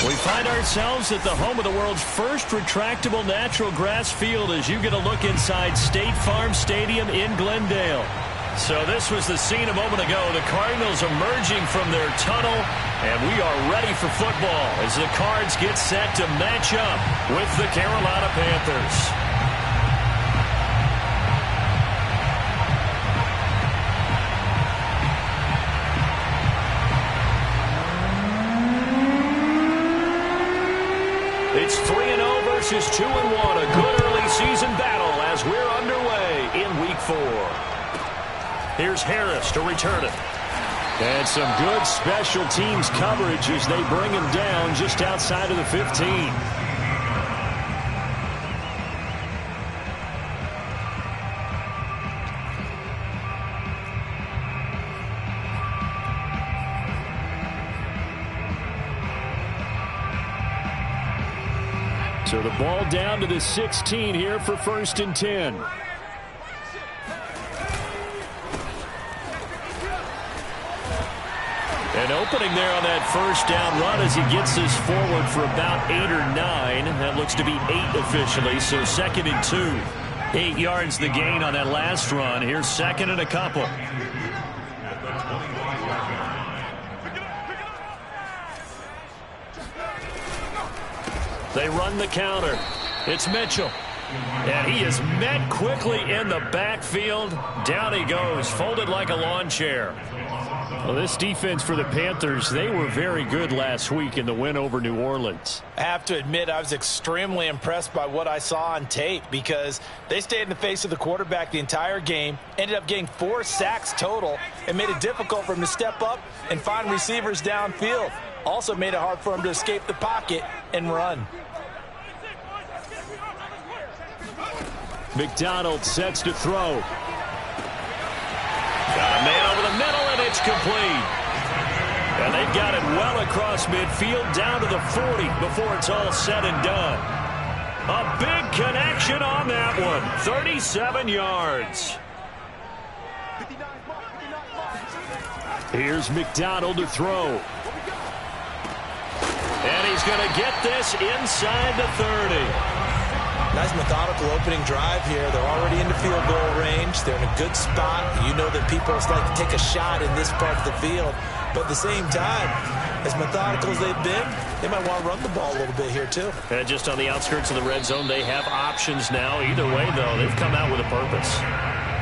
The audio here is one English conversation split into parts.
We find ourselves at the home of the world's first retractable natural grass field as you get a look inside State Farm Stadium in Glendale. So this was the scene a moment ago. The Cardinals emerging from their tunnel, and we are ready for football as the Cards get set to match up with the Carolina Panthers. It's 3-0 versus 2-1. A good early season battle as we're underway in Week 4. Here's Harris to return it. And some good special teams coverage as they bring him down just outside of the 15. So the ball down to the 16 here for 1st and 10. An opening there on that first down run as he gets this forward for about 8 or 9. That looks to be 8 officially, so 2nd and 2. 8 yards the gain on that last run. Here's 2nd and a couple. They run the counter. It's Mitchell. And he is met quickly in the backfield. Down he goes, folded like a lawn chair. Well, this defense for the Panthers, they were very good last week in the win over New Orleans. I have to admit, I was extremely impressed by what I saw on tape because they stayed in the face of the quarterback the entire game, ended up getting 4 sacks total, and made it difficult for him to step up and find receivers downfield. Also made it hard for him to escape the pocket and run. McDonald sets to throw. Got a man over the middle, and it's complete. And they've got it well across midfield down to the 40 before it's all said and done. A big connection on that one. 37 yards. Here's McDonald to throw. And he's going to get this inside the 30. Nice methodical opening drive here. They're already into field goal range. They're in a good spot. You know that people like to take a shot in this part of the field. But at the same time, as methodical as they've been, they might want to run the ball a little bit here too. And just on the outskirts of the red zone, they have options now. Either way, though, they've come out with a purpose.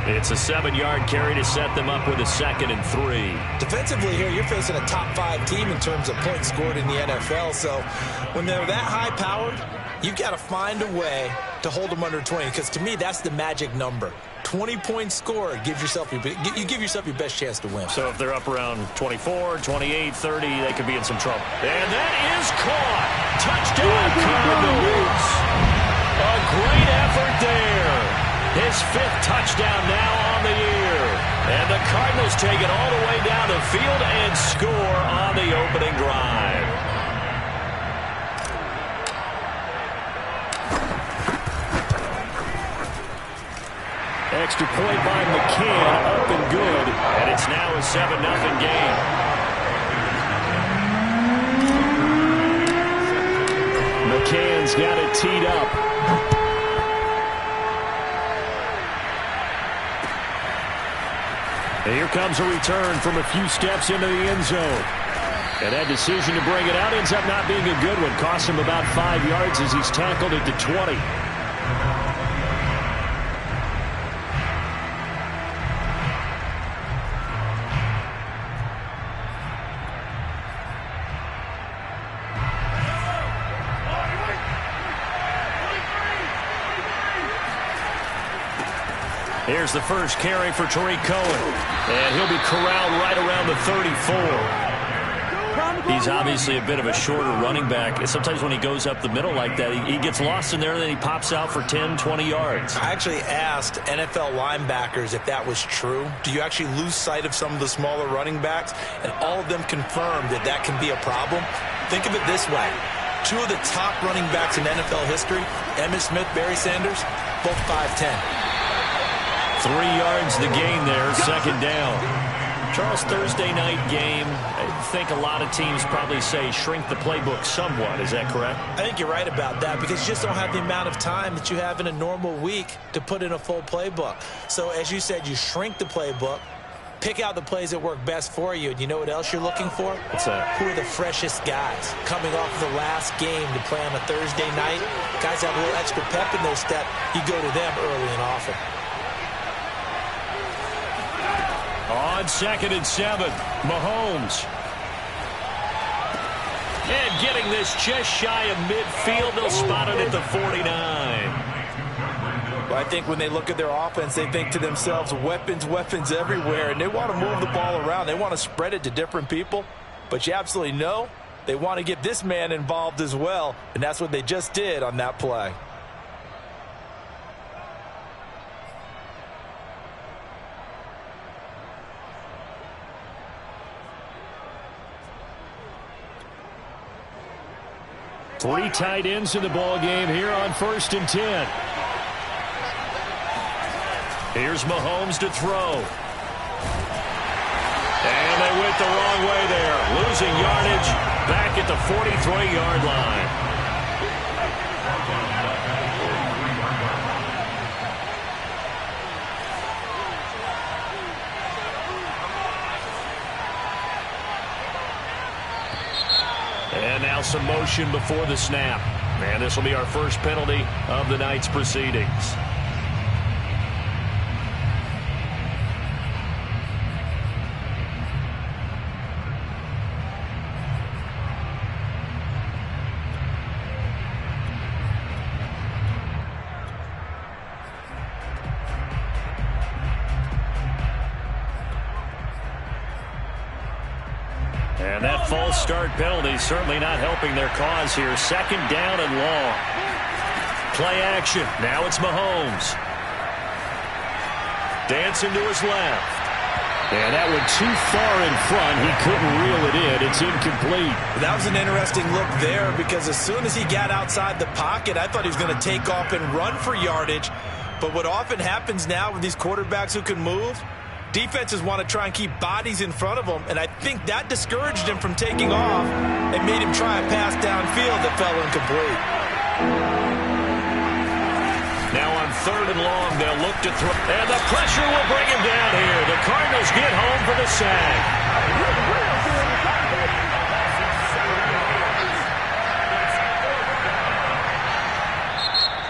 It's a 7-yard carry to set them up with a 2nd and 3. Defensively here, you're facing a top 5 team in terms of points scored in the NFL. So when they're that high-powered, you've got to find a way to hold them under 20, because to me, that's the magic number. 20 points scored gives yourself you give yourself your best chance to win. So if they're up around 24, 28, 30, they could be in some trouble. And that is caught. Touchdown, Cardinals. A great effort there. His 5th touchdown now on the year. And the Cardinals take it all the way down the field and score on the opening drive. Extra point by McCann, up and good. And it's now a 7-0 game. McCann's got it teed up. And here comes a return from a few steps into the end zone. And that decision to bring it out ends up not being a good one. Cost him about 5 yards as he's tackled at the 20. Here's the first carry for Tariq Cohen. And he'll be corralled right around the 34. He's obviously a bit of a shorter running back. Sometimes when he goes up the middle like that, he gets lost in there, and then he pops out for 10, 20 yards. I actually asked NFL linebackers if that was true. Do you actually lose sight of some of the smaller running backs? And all of them confirmed that that can be a problem. Think of it this way. 2 of the top running backs in NFL history, Emmitt Smith, Barry Sanders, both 5'10". 3 yards the gain there, 2nd down. Charles, Thursday night game, I think a lot of teams probably say shrink the playbook somewhat. Is that correct? I think you're right about that because you just don't have the amount of time that you have in a normal week to put in a full playbook. So as you said, you shrink the playbook, pick out the plays that work best for you. And you know what else you're looking for? What's that? Who are the freshest guys coming off of the last game to play on a Thursday night? Guys have a little extra pep in their step. You go to them early and often. On 2nd and 7, Mahomes. And getting this just shy of midfield, they'll spot it at the 49. Well, I think when they look at their offense, they think to themselves, weapons, weapons everywhere, and they want to move the ball around. They want to spread it to different people, but you absolutely know they want to get this man involved as well, and that's what they just did on that play. Three tight ends in the ball game here on 1st and 10. Here's Mahomes to throw. And they went the wrong way there. Losing yardage back at the 43-yard line. And now some motion before the snap. And this will be our first penalty of the night's proceedings. And that false start penalty certainly not helping their cause here. 2nd down and long. Play action. Now it's Mahomes. Dancing to his left. And that went too far in front. He couldn't reel it in. It's incomplete. That was an interesting look there because as soon as he got outside the pocket, I thought he was going to take off and run for yardage. But what often happens now with these quarterbacks who can move, defenses want to try and keep bodies in front of him, and I think that discouraged him from taking off and made him try a pass downfield that fell incomplete. Now on 3rd and long, they'll look to throw. And the pressure will bring him down here. The Cardinals get home for the sack.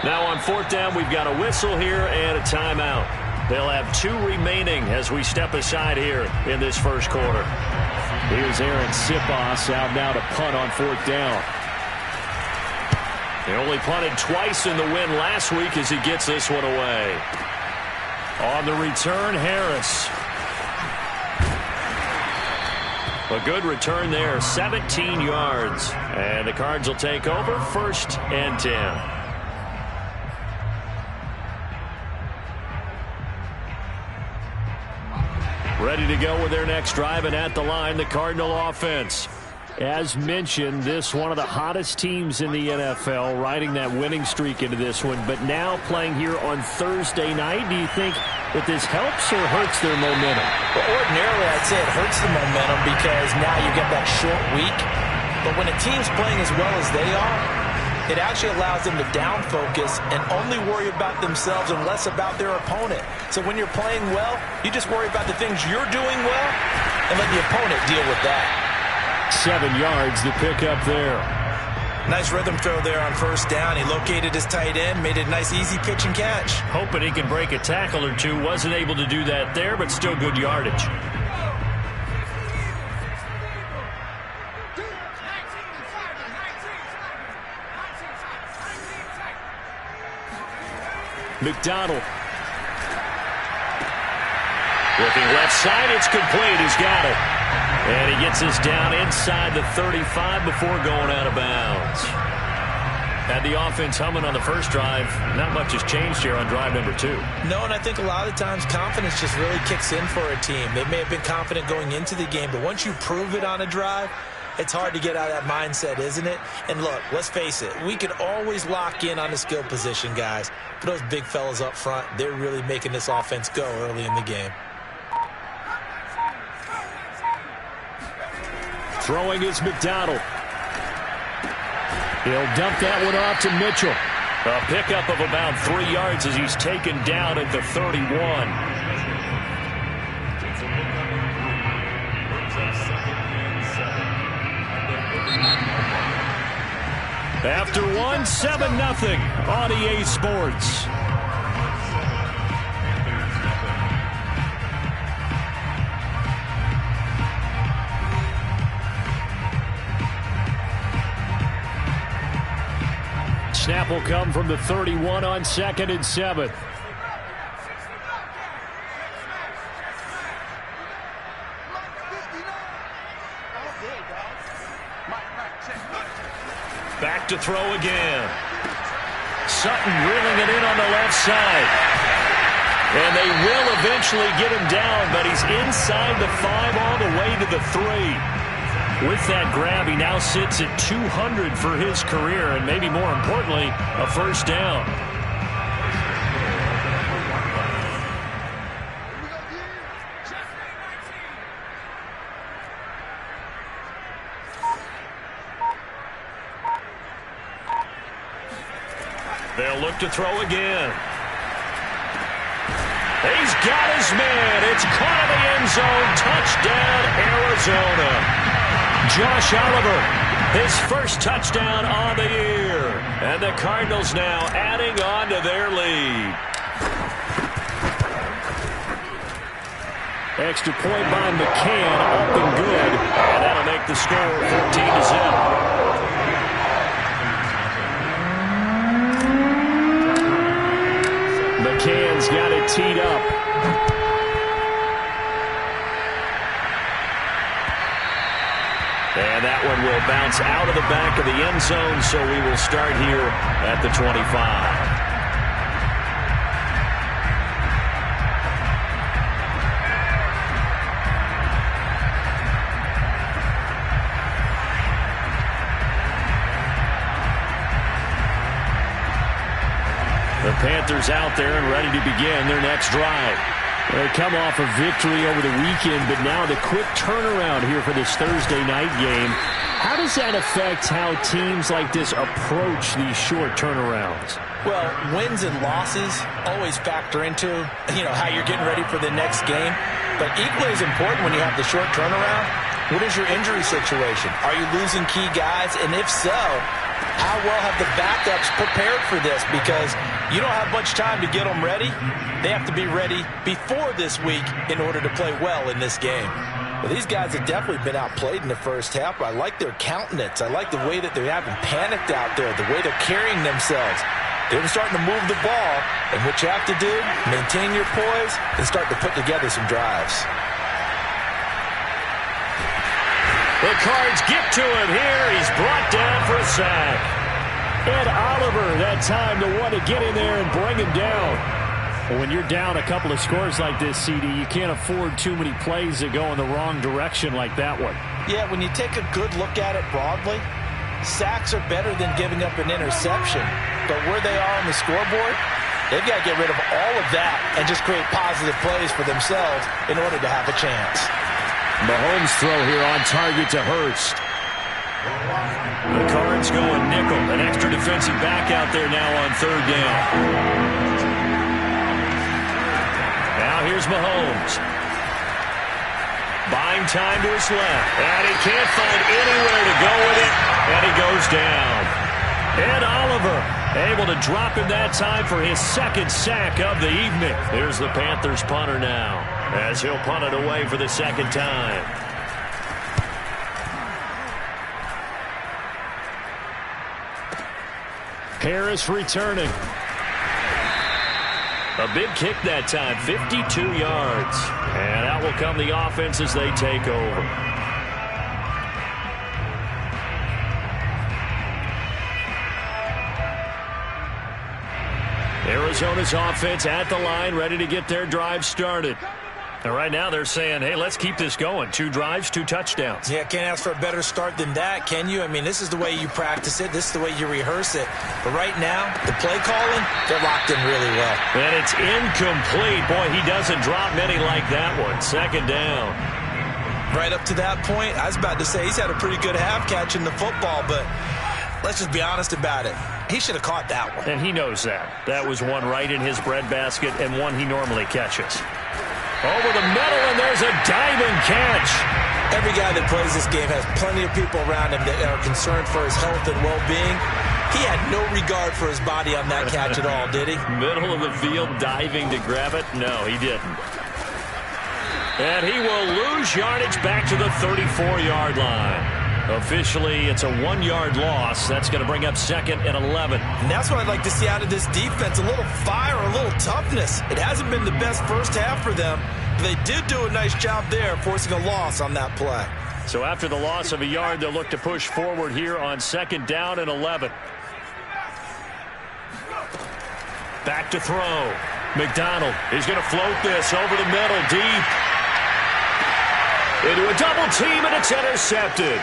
Now on 4th down, we've got a whistle here and a timeout. They'll have 2 remaining as we step aside here in this first quarter. Here's Aaron Sipos out now to punt on 4th down. They only punted twice in the win last week as he gets this one away. On the return, Harris. A good return there, 17 yards. And the Cards will take over 1st and 10. Ready to go with their next drive, and at the line, the Cardinal offense. As mentioned, this one of the hottest teams in the NFL, riding that winning streak into this one, but now playing here on Thursday night. Do you think that this helps or hurts their momentum? Well, ordinarily, I'd say it hurts the momentum because now you get that short week. But when a team's playing as well as they are, it actually allows them to down focus and only worry about themselves and less about their opponent. So when you're playing well, you just worry about the things you're doing well and let the opponent deal with that. 7 yards to pick up there. Nice rhythm throw there on 1st down. He located his tight end, made it a nice easy pitch and catch. Hoping he could break a tackle or two. Wasn't able to do that there, but still good yardage. McDonald. Looking left side, it's complete. He's got it. And he gets us down inside the 35 before going out of bounds. Had the offense humming on the first drive. Not much has changed here on drive number 2. No, and I think a lot of the times confidence just really kicks in for a team. They may have been confident going into the game, but once you prove it on a drive, it's hard to get out of that mindset, isn't it? And look, let's face it, we can always lock in on the skill position, guys. But those big fellas up front, they're really making this offense go early in the game. Throwing is McDonald. He'll dump that one off to Mitchell. A pickup of about 3 yards as he's taken down at the 31. After one, 7-0 on EA Sports. Snap will come from the 31 on 2nd and 7. Back to throw again. Sutton reeling it in on the left side. And they will eventually get him down, but he's inside the 5 all the way to the 3. With that grab, he now sits at 200 for his career, and maybe more importantly, a first down. They'll look to throw again. He's got his man. It's caught in the end zone. Touchdown, Arizona. Josh Oliver, his first touchdown on the year. And the Cardinals now adding on to their lead. Extra point by McCann, up and good. And that'll make the score 14-0. McCann's got it teed up. And that one will bounce out of the back of the end zone, so we will start here at the 25. The Panthers out there and ready to begin their next drive. They come off a victory over the weekend, but now the quick turnaround here for this Thursday night game. How does that affect how teams like this approach these short turnarounds? Well, wins and losses always factor into, how you're getting ready for the next game. But equally as important when you have the short turnaround, what is your injury situation? Are you losing key guys? And if so, how well have the backups prepared for this? Because you don't have much time to get them ready. They have to be ready before this week in order to play well in this game. Well, these guys have definitely been outplayed in the first half, but I like their countenance. I like the way that they haven't panicked out there, the way they're carrying themselves. They're starting to move the ball, and what you have to do, maintain your poise and start to put together some drives. The Cards get to him here. He's brought down for a sack. Ed Oliver, that time the one to get in there and bring him down. Well, when you're down a couple of scores like this, CD, you can't afford too many plays that go in the wrong direction like that one. Yeah, when you take a good look at it broadly, sacks are better than giving up an interception. But where they are on the scoreboard, they've got to get rid of all of that and just create positive plays for themselves in order to have a chance. Mahomes throw here on target to Hurst. The Cards going nickel. An extra defensive back out there now on third down. Now here's Mahomes. Buying time to his left. And he can't find anywhere to go with it. And he goes down. Ed Oliver able to drop him that time for his second sack of the evening. Here's the Panthers punter now, as he'll punt it away for the second time. Harris returning. A big kick that time, 52 yards. And out will come the offense as they take over. Arizona's offense at the line, ready to get their drive started. And right now they're saying, hey, let's keep this going. 2 drives, 2 touchdowns. Yeah, can't ask for a better start than that, can you? I mean, this is the way you practice it. This is the way you rehearse it. But right now, the play calling, they're locked in really well. And it's incomplete. Boy, he doesn't drop many like that one. Second down. Right up to that point, I was about to say he's had a pretty good half catching the football, but let's just be honest about it. He should have caught that one. And he knows that. That was one right in his breadbasket and one he normally catches. Over the middle, and there's a diving catch. Every guy that plays this game has plenty of people around him that are concerned for his health and well-being. He had no regard for his body on that catch at all, did he? Middle of the field, diving to grab it. No, he didn't. And he will lose yardage back to the 34-yard line. Officially, it's a 1-yard loss. That's going to bring up 2nd and 11. And that's what I'd like to see out of this defense. A little fire, a little toughness. It hasn't been the best first half for them. But they did do a nice job there, forcing a loss on that play. So after the loss of a yard, they'll look to push forward here on 2nd down and 11. Back to throw. McDonald is going to float this over the middle, deep. Into a double team, and it's intercepted.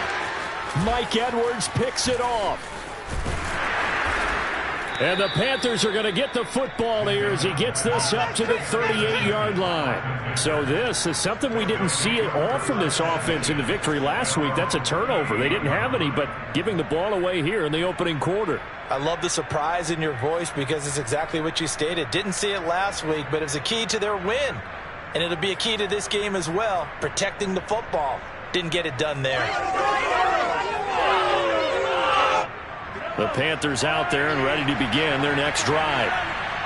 Mike Edwards picks it off. And the Panthers are going to get the football here as he gets this up to the 38-yard line. So this is something we didn't see at all from this offense in the victory last week. That's a turnover. They didn't have any, but giving the ball away here in the opening quarter. I love the surprise in your voice because it's exactly what you stated. Didn't see it last week, but it was a key to their win. And it'll be a key to this game as well, protecting the football. Didn't get it done there. The Panthers out there and ready to begin their next drive.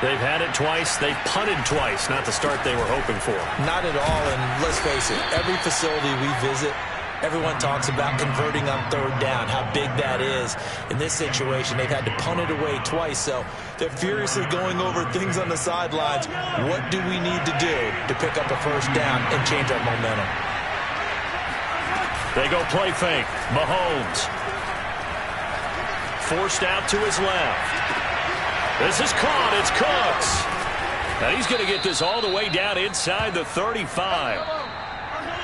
They've had it twice. They've punted twice. Not the start they were hoping for. Not at all, and let's face it, every facility we visit, everyone talks about converting on 3rd down, how big that is. In this situation, they've had to punt it away twice, so they're furiously going over things on the sidelines. What do we need to do to pick up a 1st down and change our momentum? They go play fake. Mahomes. Forced out to his left. This is caught. It's Cooks. Now he's going to get this all the way down inside the 35.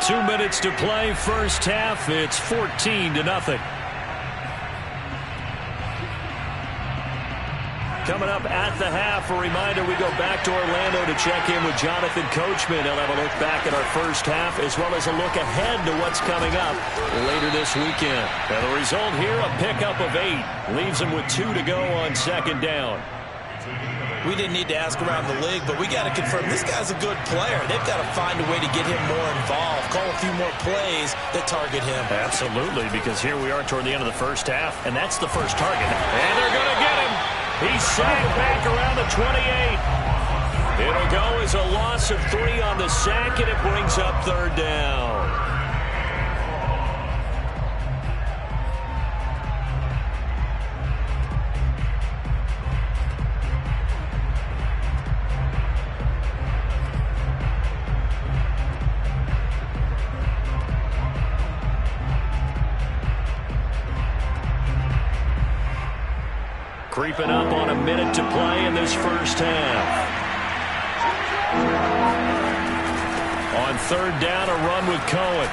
2 minutes to play, first half. It's 14-0. Coming up at the half, a reminder, we go back to Orlando to check in with Jonathan Coachman. He'll have a look back at our first half as well as a look ahead to what's coming up later this weekend. Now the result here, a pickup of 8. Leaves him with 2 to go on 2nd down. We didn't need to ask around the league, but we got to confirm this guy's a good player. They've got to find a way to get him more involved, call a few more plays that target him. Absolutely, because here we are toward the end of the first half, and that's the first target. And they're going to get him. He's sacked back around the 28. It'll go as a loss of 3 on the sack, and it brings up 3rd down. Creeping up on a minute to play in this first half. On 3rd down, a run with Cohen.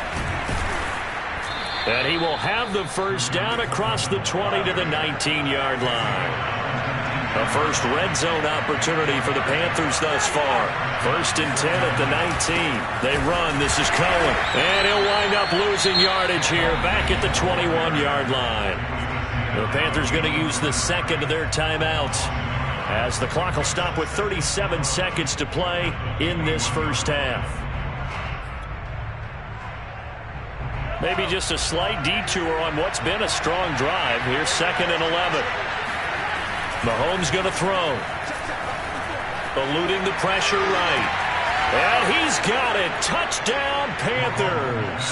And he will have the first down across the 20 to the 19-yard line. A first red zone opportunity for the Panthers thus far. 1st and 10 at the 19. They run. This is Cohen. And he'll wind up losing yardage here back at the 21-yard line. The Panthers going to use the 2nd of their timeouts as the clock will stop with 37 seconds to play in this first half. Maybe just a slight detour on what's been a strong drive. Here's 2nd and 11. Mahomes going to throw. Eluding the pressure right. And he's got it. Touchdown, Panthers.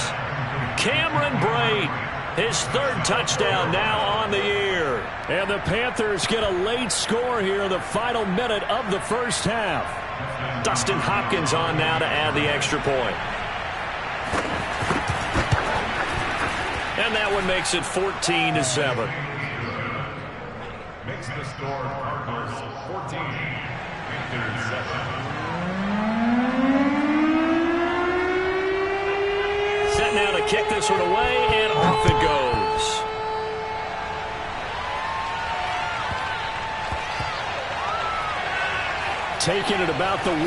Cameron Brate. His 3rd touchdown now on the year. And the Panthers get a late score here in the final minute of the first half. Dustin Hopkins on now to add the extra point. And that one makes it 14-7. Makes the score Cardinals 14, Panthers 7. Set now to kick this one away, and off it goes. Taking it about the 1.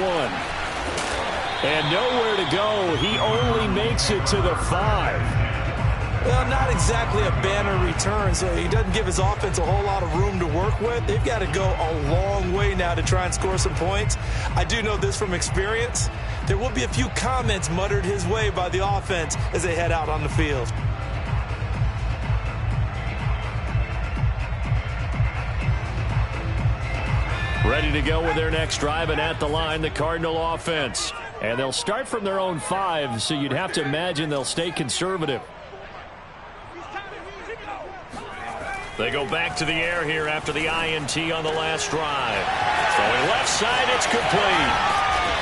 And nowhere to go. He only makes it to the 5. Well, not exactly a banner return, so he doesn't give his offense a whole lot of room to work with. They've got to go a long way now to try and score some points. I do know this from experience. There will be a few comments muttered his way by the offense as they head out on the field. Ready to go with their next drive, and at the line, the Cardinal offense. And they'll start from their own 5, so you'd have to imagine they'll stay conservative. They go back to the air here after the INT on the last drive. Throwing left side, it's complete.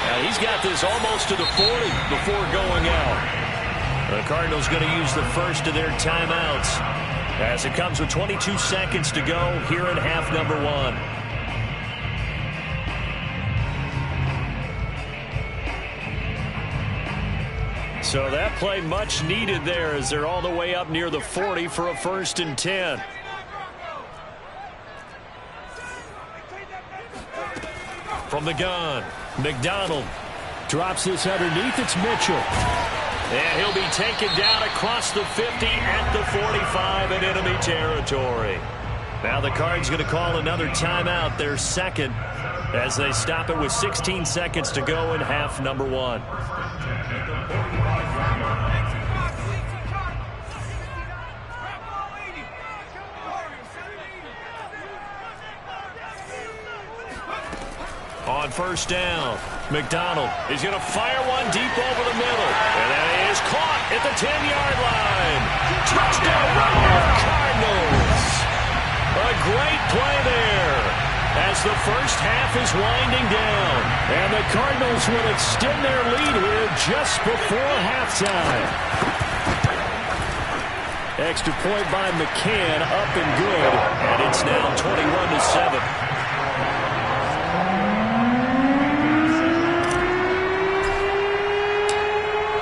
Now he's got this almost to the 40 before going out. The Cardinals going to use the first of their timeouts as it comes with 22 seconds to go here in half number 1. So that play much needed there as they're all the way up near the 40 for a 1st and 10. From the gun, McDonald drops this underneath. It's Mitchell. And he'll be taken down across the 50 at the 45 in enemy territory. Now the Cards going to call another timeout, their second, as they stop it with 16 seconds to go in half number 1. On 1st down, McDonald is going to fire one deep over the middle. And that is caught at the 10-yard line. Touchdown, Cardinals. A great play there as the first half is winding down. And the Cardinals will extend their lead here just before halftime. Extra point by McCann, up and good. And it's now 21-7.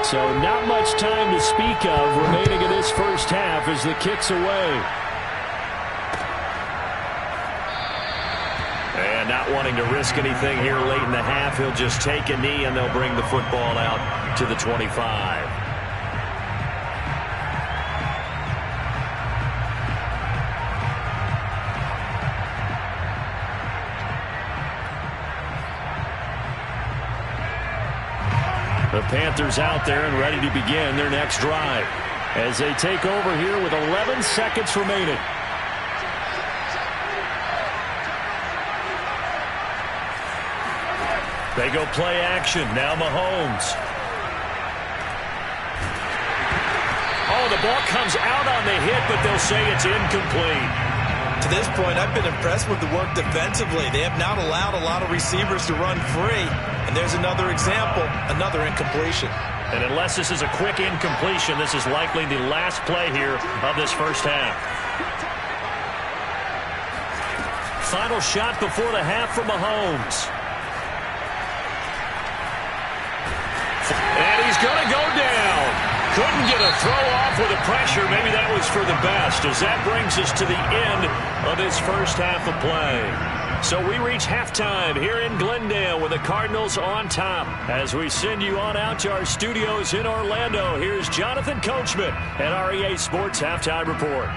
So not much time to speak of remaining in this first half as the kick's away. And not wanting to risk anything here late in the half, he'll just take a knee and they'll bring the football out to the 25. The Panthers out there and ready to begin their next drive as they take over here with 11 seconds remaining. They go play action. Now Mahomes. Oh, the ball comes out on the hit, but they'll say it's incomplete. To this point, I've been impressed with the work defensively. They have not allowed a lot of receivers to run free. And there's another example, another incompletion. And unless this is a quick incompletion, this is likely the last play here of this first half. Final shot before the half from Mahomes. And he's going to go down. Couldn't get a throw off with the pressure. Maybe that was for the best, as that brings us to the end of this first half of play. So we reach halftime here in Glendale with the Cardinals on top. As we send you on out to our studios in Orlando, here's Jonathan Coachman at REA Sports Halftime Report.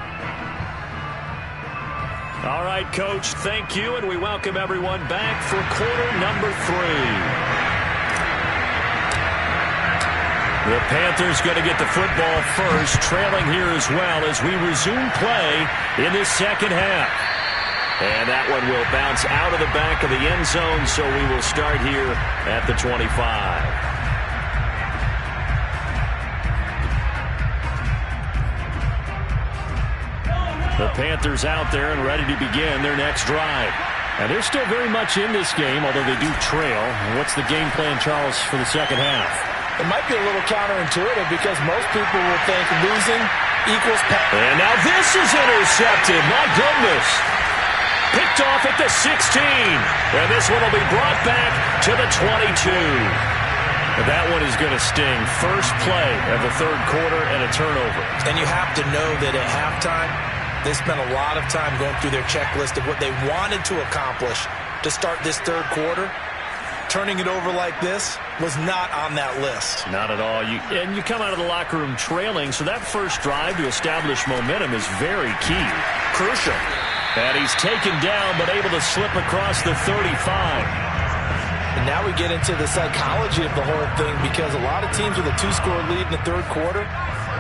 All right, Coach, thank you, and we welcome everyone back for quarter number 3. The Panthers going to get the football first, trailing here as well as we resume play in this second half. And that one will bounce out of the back of the end zone, so we will start here at the 25. The Panthers out there and ready to begin their next drive. And they're still very much in this game, although they do trail. What's the game plan, Charles, for the second half? It might be a little counterintuitive because most people will think losing equals pass. And now this is intercepted. My goodness. Picked off at the 16. And this one will be brought back to the 22. And that one is going to sting. First play of the third quarter and a turnover. And you have to know that at halftime, they spent a lot of time going through their checklist of what they wanted to accomplish to start this third quarter. turning it over like this was not on that list. Not at all. And you come out of the locker room trailing, so that first drive to establish momentum is very key. Crucial. And he's taken down, but able to slip across the 35. And now we get into the psychology of the whole thing, because a lot of teams with a 2-score lead in the third quarter,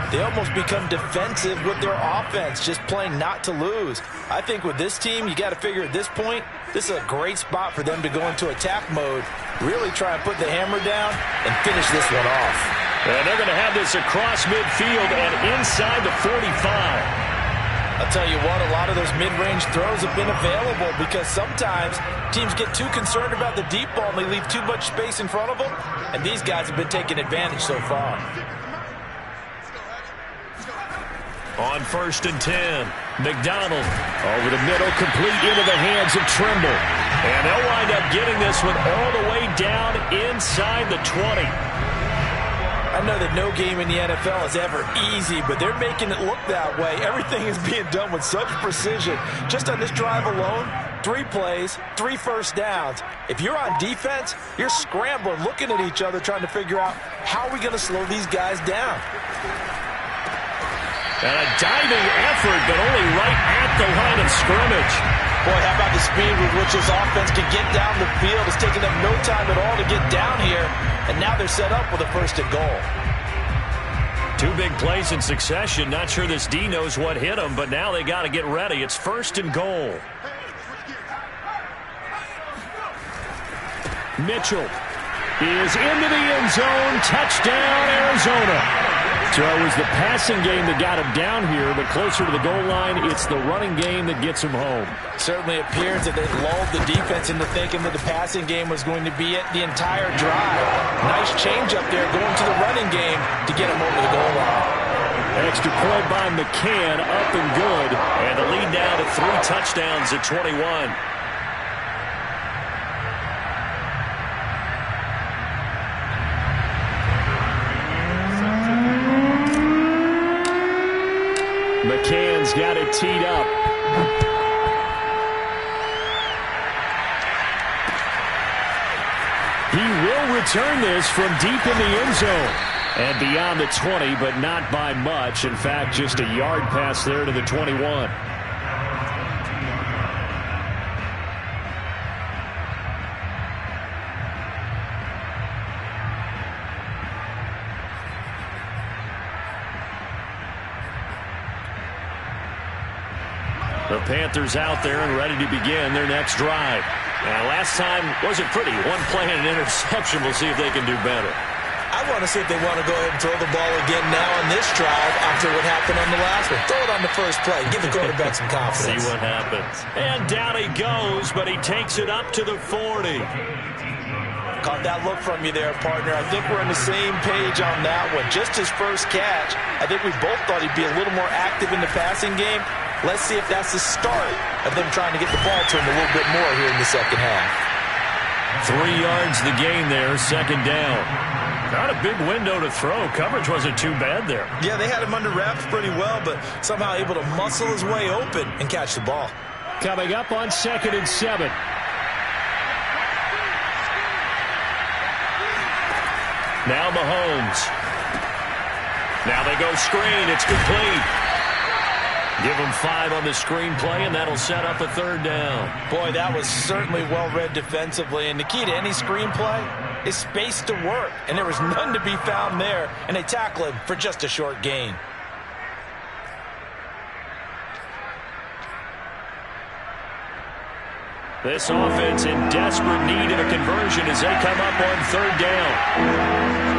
they almost become defensive with their offense, just playing not to lose. I think with this team, you got to figure at this point, this is a great spot for them to go into attack mode, really try and put the hammer down and finish this one off. And they're going to have this across midfield and inside the 45. I'll tell you what, a lot of those mid-range throws have been available, because sometimes teams get too concerned about the deep ball and they leave too much space in front of them, and these guys have been taking advantage so far. On 1st and 10, McDonald over the middle, complete into the hands of Trimble. And they'll wind up getting this one all the way down inside the 20. I know that no game in the NFL is ever easy, but they're making it look that way. Everything is being done with such precision. Just on this drive alone, 3 plays, 3 first downs. If you're on defense, you're scrambling, looking at each other, trying to figure out how are we going to slow these guys down. And a diving effort, but only right at the line of scrimmage. Boy, how about the speed with which this offense can get down the field? It's taken them no time at all to get down here, and now they're set up with a 1st and goal. 2 big plays in succession. Not sure this D knows what hit them, but now they got to get ready. It's 1st and goal. Mitchell is into the end zone. Touchdown, Arizona. So it was the passing game that got him down here, but closer to the goal line, it's the running game that gets him home. Certainly appears that they lulled the defense into thinking that the passing game was going to be it the entire drive. Nice change up there going to the running game to get him over the goal line. Extra point by McCann, up and good. And the lead now to 3 touchdowns at 21. McCann's got it teed up. He will return this from deep in the end zone. And beyond the 20, but not by much. In fact, just a yard pass there to the 21. The Panthers out there and ready to begin their next drive. Last time wasn't pretty. 1 play and an interception. We'll see if they can do better. I want to see if they want to go ahead and throw the ball again now on this drive after what happened on the last one. Throw it on the first play. Give the quarterback some confidence. See what happens. And down he goes, but he takes it up to the 40. Caught that look from you there, partner. I think we're on the same page on that one. Just his first catch, I think we both thought he'd be a little more active in the passing game. Let's see if that's the start of them trying to get the ball to him a little bit more here in the second half. 3 yards the gain there, 2nd down. Not a big window to throw. Coverage wasn't too bad there. Yeah, they had him under wraps pretty well, but somehow able to muscle his way open and catch the ball. Coming up on 2nd and 7. Now Mahomes. Now they go screen. It's complete. Give them 5 on the screenplay, and that'll set up a 3rd down. Boy, that was certainly well-read defensively, and the key to any screenplay is space to work, and there was none to be found there, and they tackle him for just a short gain. This offense in desperate need of a conversion as they come up on 3rd down.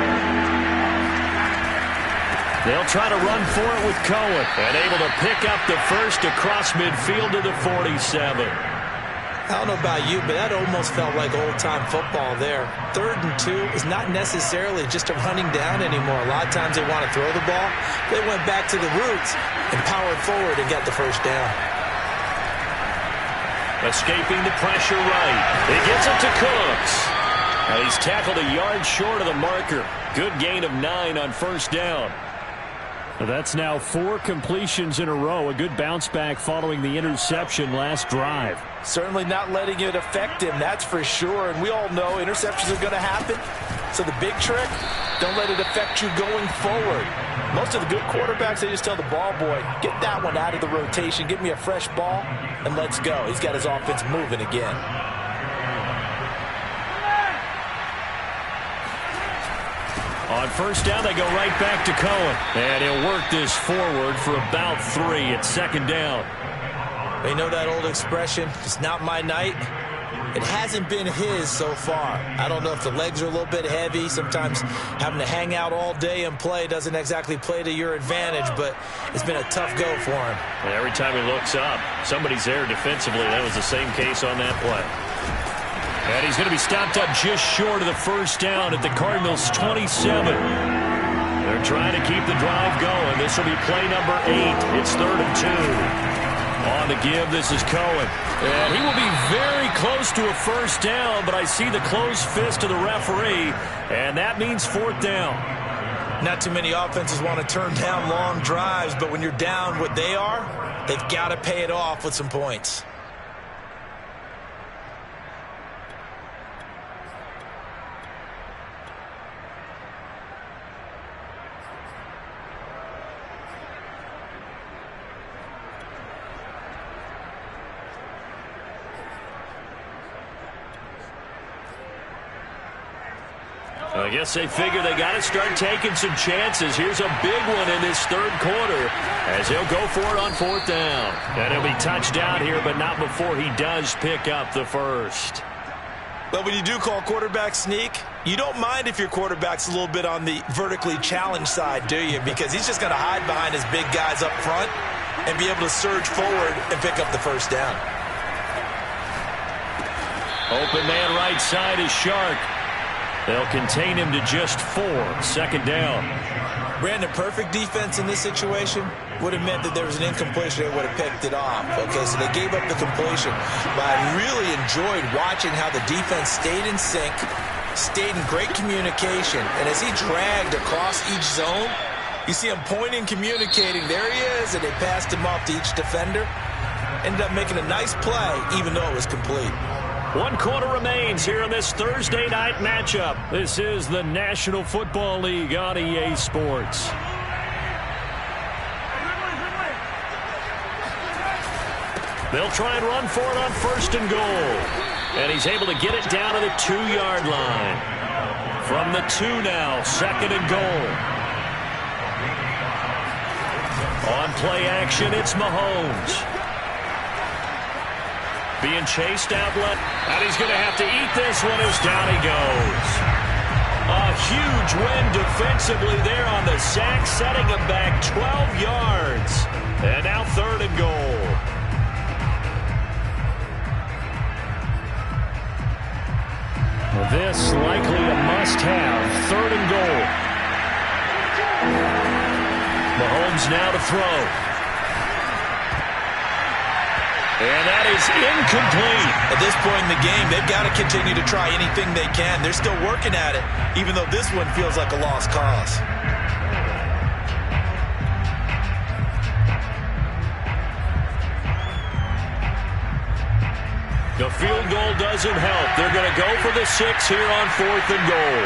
They'll try to run for it with Cohen, and able to pick up the first across midfield to the 47. I don't know about you, but that almost felt like old-time football there. 3rd and 2 is not necessarily just a running down anymore. A lot of times they want to throw the ball. They went back to the roots and powered forward and got the first down. Escaping the pressure right. He gets it to Cooks. And he's tackled a yard short of the marker. Good gain of 9 on 1st down. That's now 4 completions in a row. A good bounce back following the interception last drive. Certainly not letting it affect him, that's for sure. And we all know interceptions are going to happen. So the big trick, don't let it affect you going forward. Most of the good quarterbacks, they just tell the ball boy, get that one out of the rotation, give me a fresh ball, and let's go. He's got his offense moving again. On first down, they go right back to Cohen. And he'll work this forward for about 3 at second down. They know that old expression, it's not my night. It hasn't been his so far. I don't know if the legs are a little bit heavy. Sometimes having to hang out all day and play doesn't exactly play to your advantage, but it's been a tough go for him. And every time he looks up, somebody's there defensively. That was the same case on that play. And he's going to be stopped up just short of the first down at the Cardinals' 27. They're trying to keep the drive going. This will be play number 8. It's 3rd and 2. On the give, this is Cohen. And he will be very close to a first down, but I see the closed fist of the referee, and that means 4th down. Not too many offenses want to turn down long drives, but when you're down what they are, they've got to pay it off with some points. I guess they figure they got to start taking some chances. Here's a big one in this 3rd quarter as he'll go for it on 4th down. And he'll be touched down here, but not before he does pick up the first. But when you do call quarterback sneak, you don't mind if your quarterback's a little bit on the vertically challenged side, do you? Because he's just going to hide behind his big guys up front and be able to surge forward and pick up the first down. Open man right side is Shark. They'll contain him to just 4. 2nd down. Brandon, perfect defense in this situation would have meant that there was an incompletion. They would have picked it off. Okay, so they gave up the completion. But I really enjoyed watching how the defense stayed in sync, stayed in great communication. And as he dragged across each zone, you see him pointing, communicating. There he is, and they passed him off to each defender. Ended up making a nice play, even though it was complete. 1 quarter remains here in this Thursday night matchup. This is the National Football League on EA Sports. They'll try and run for it on 1st and goal. And he's able to get it down to the 2-yard line. From the 2 now, 2nd and goal. On play action, it's Mahomes. Being chased outlet, and he's going to have to eat this one as down he goes. A huge win defensively there on the sack, setting him back 12 yards. And now 3rd and goal. This likely a must-have. 3rd and goal. Mahomes now to throw. And that is incomplete. At this point in the game, they've got to continue to try anything they can. They're still working at it, even though this one feels like a lost cause. The field goal doesn't help. They're going to go for the 6 here on 4th and goal.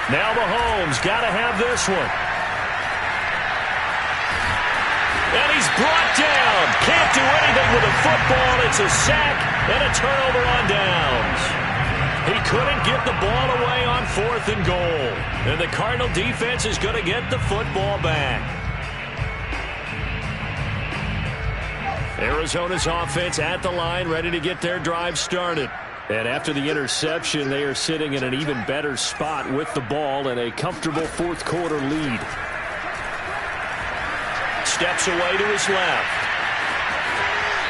Now Mahomes got to have this one. And he's brought down. Can't do anything with the football. It's a sack and a turnover on downs. He couldn't get the ball away on 4th and goal. And the Cardinal defense is going to get the football back. Arizona's offense at the line, ready to get their drive started. And after the interception, they are sitting in an even better spot with the ball and a comfortable 4th quarter lead. Steps away to his left.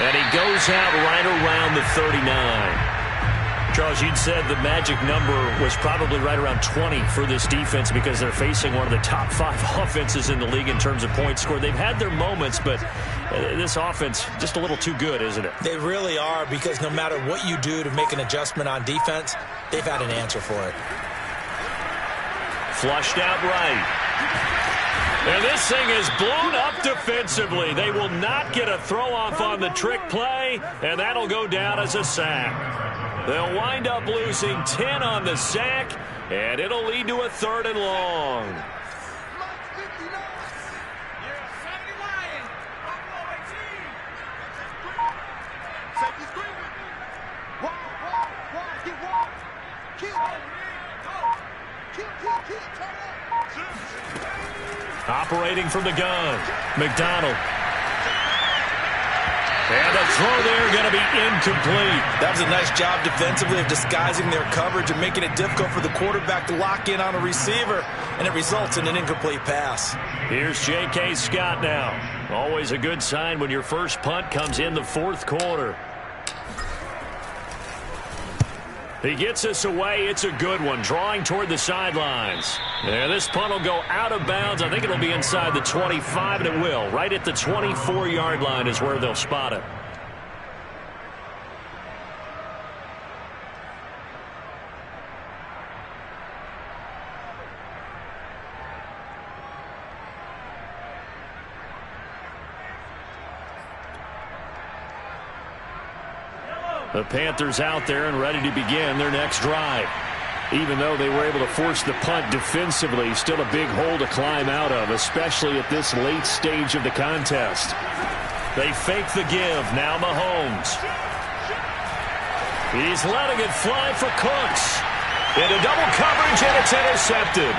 And he goes out right around the 39. Charles, you'd said the magic number was probably right around 20 for this defense because they're facing one of the top 5 offenses in the league in terms of points scored. They've had their moments, but this offense just a little too good, isn't it? They really are, because no matter what you do to make an adjustment on defense, they've had an answer for it. Flushed out right. And this thing is blown up defensively. They will not get a throw-off on the trick play, and that'll go down as a sack. They'll wind up losing 10 on the sack, and it'll lead to a 3rd and long. Operating from the gun, McDonald. And the throw there going to be incomplete. That was a nice job defensively of disguising their coverage and making it difficult for the quarterback to lock in on a receiver, and it results in an incomplete pass. Here's J.K. Scott now. Always a good sign when your first punt comes in the 4th quarter. He gets us away. It's a good one, drawing toward the sidelines. And this punt will go out of bounds. I think it'll be inside the 25, and it will. Right at the 24-yard line is where they'll spot it. The Panthers out there and ready to begin their next drive. Even though they were able to force the punt defensively, still a big hole to climb out of, especially at this late stage of the contest. They fake the give. Now Mahomes. He's letting it fly for Cooks. Into double coverage, and it's intercepted.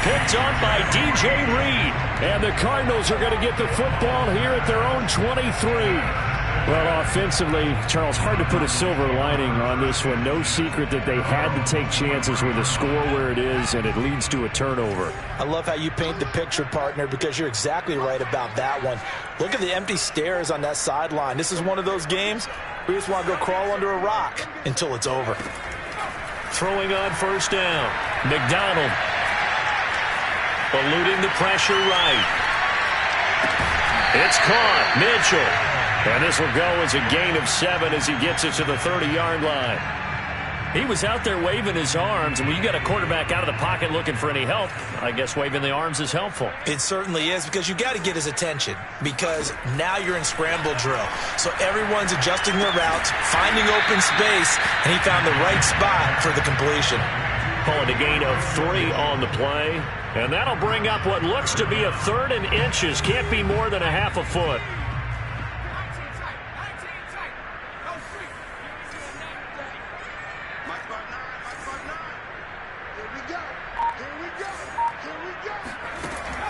Picked up by DJ Reed. And the Cardinals are going to get the football here at their own 23. Well, offensively, Charles, hard to put a silver lining on this one. No secret that they had to take chances with a score where it is, and it leads to a turnover. I love how you paint the picture, partner, because you're exactly right about that one. Look at the empty stares on that sideline. This is one of those games where you just want to go crawl under a rock until it's over. Throwing on first down. McDonald. Eluding the pressure right. It's caught. Mitchell. And this will go as a gain of 7 as he gets it to the 30-yard line. He was out there waving his arms, and when you got a quarterback out of the pocket looking for any help, I guess waving the arms is helpful. It certainly is, because you got to get his attention, because now you're in scramble drill. So everyone's adjusting their routes, finding open space, and he found the right spot for the completion. Calling a gain of 3 on the play, and that'll bring up what looks to be a 3rd and inches. Can't be more than a half a foot.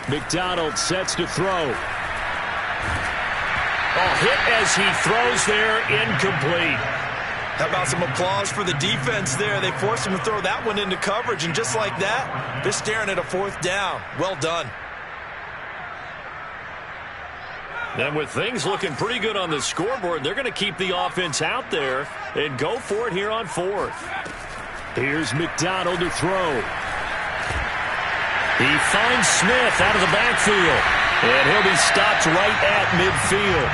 McDonald sets to throw. Hit as he throws there, incomplete. How about some applause for the defense there? They forced him to throw that one into coverage, and just like that, they're staring at a 4th down. Well done. And with things looking pretty good on the scoreboard, they're going to keep the offense out there and go for it here on 4th. Here's McDonald to throw. He finds Smith out of the backfield, and he'll be stopped right at midfield.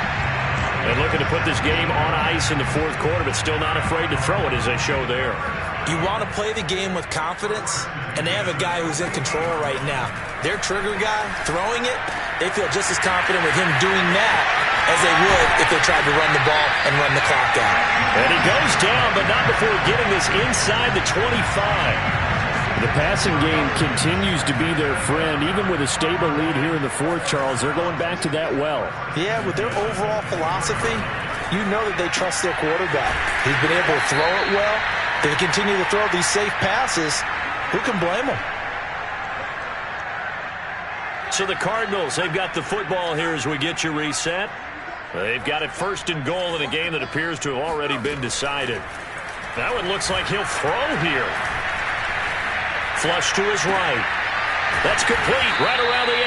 And looking to put this game on ice in the 4th quarter, but still not afraid to throw it as they show there. You want to play the game with confidence, and they have a guy who's in control right now. Their trigger guy, throwing it, they feel just as confident with him doing that as they would if they tried to run the ball and run the clock out. And he goes down, but not before getting this inside the 25. The passing game continues to be their friend. Even with a stable lead here in the 4th, Charles, they're going back to that well. Yeah, with their overall philosophy, you know that they trust their quarterback. He's been able to throw it well. They continue to throw these safe passes. Who can blame them? So the Cardinals, they've got the football here as we get you reset. They've got it 1st and goal in a game that appears to have already been decided. That one looks like he'll throw here. Flush to his right. That's complete right around the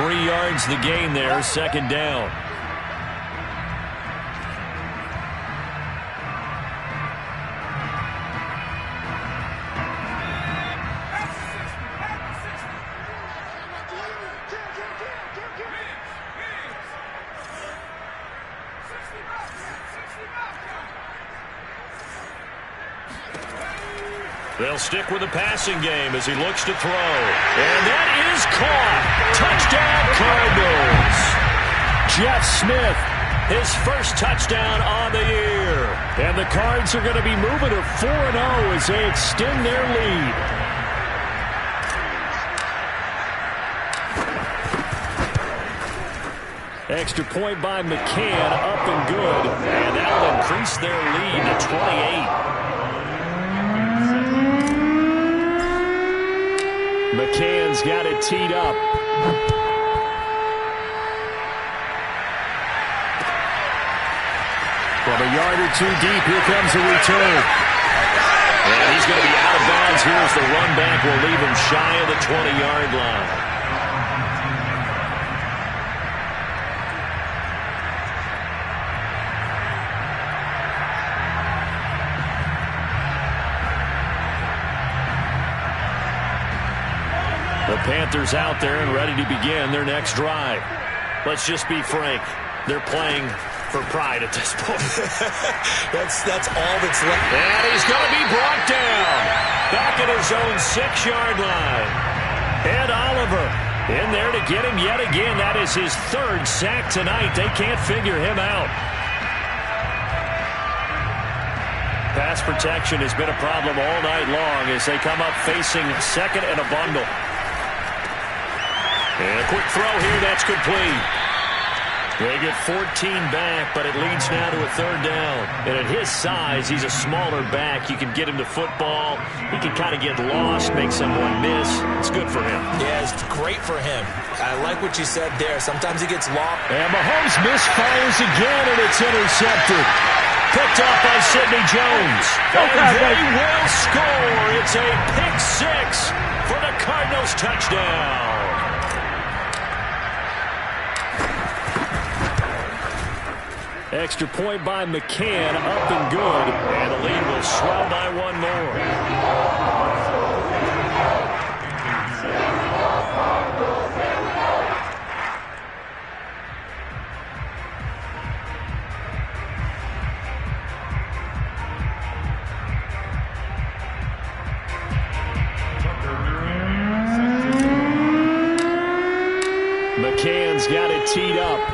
8. 3 yards the gain there, 2nd down. They'll stick with the passing game as he looks to throw. And that is caught. Touchdown, Cardinals. Jeff Smith, his first touchdown on the year. And the Cards are going to be moving to 4-0 as they extend their lead. Extra point by McCann, up and good. And that will increase their lead to 28. McCann's got it teed up. From a yard or two deep, here comes a return. And he's going to be out of bounds here as the run back will leave him shy of the 20-yard line. The Panthers out there and ready to begin their next drive. Let's just be frank. They're playing for pride at this point. that's all that's left. And he's going to be brought down. Back at his own 6-yard line. And Oliver in there to get him yet again. That is his third sack tonight. They can't figure him out. Pass protection has been a problem all night long as they come up facing second and a bundle. And a quick throw here, that's complete. They get 14 back, but it leads now to a third down. And at his size, he's a smaller back. You can get him to football. He can kind of get lost, make someone miss. It's good for him. Yeah, it's great for him. I like what you said there. Sometimes he gets lost. And Mahomes misfires again, and it's intercepted. Picked up by Sidney Jones. And they will score. It's a pick six for the Cardinals touchdown. Extra point by McCann, up and good. And the lead will swell by one more. McCann's got it teed up.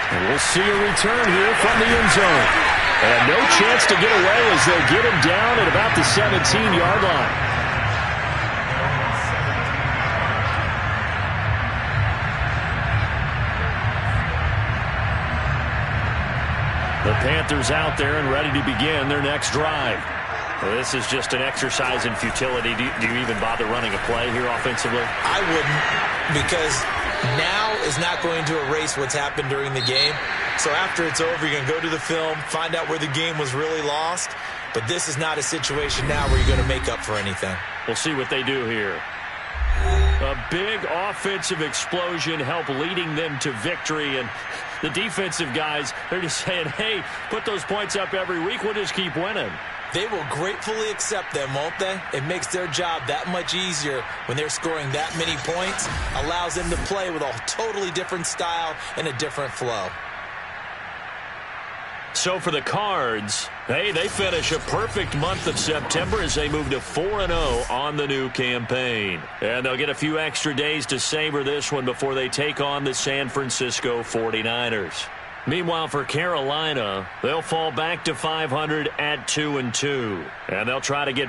And we'll see a return here from the end zone. And no chance to get away as they'll get him down at about the 17-yard line. The Panthers out there and ready to begin their next drive. Well, this is just an exercise in futility. Do you even bother running a play here offensively? I wouldn't, because now is not going to erase what's happened during the game. So after it's over, you're going to go to the film, find out where the game was really lost. But this is not a situation now where you're going to make up for anything. We'll see what they do here. A big offensive explosion help leading them to victory. And the defensive guys, they're just saying, hey, put those points up every week. We'll just keep winning. They will gratefully accept them, won't they? It makes their job that much easier when they're scoring that many points. Allows them to play with a totally different style and a different flow. So for the Cards, hey, they finish a perfect month of September as they move to 4-0 on the new campaign. And they'll get a few extra days to savor this one before they take on the San Francisco 49ers. Meanwhile, for Carolina, they'll fall back to 500 at 2-2. And they'll try to get